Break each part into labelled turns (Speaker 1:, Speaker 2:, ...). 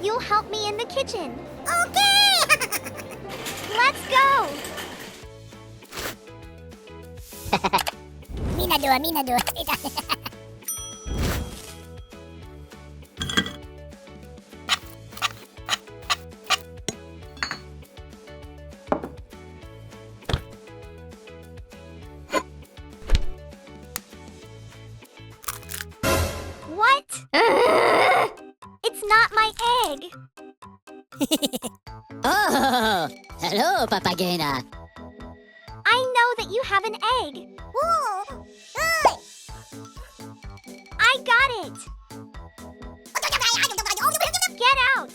Speaker 1: You'll help me in the kitchen.
Speaker 2: Okay!
Speaker 1: Let's go!
Speaker 2: Minadua.
Speaker 1: What? It's not my egg.
Speaker 3: Oh, hello, Papagena.
Speaker 1: I know that you have an egg.
Speaker 2: Ooh. Hey.
Speaker 1: I got it. Get out.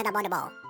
Speaker 2: Bonobo.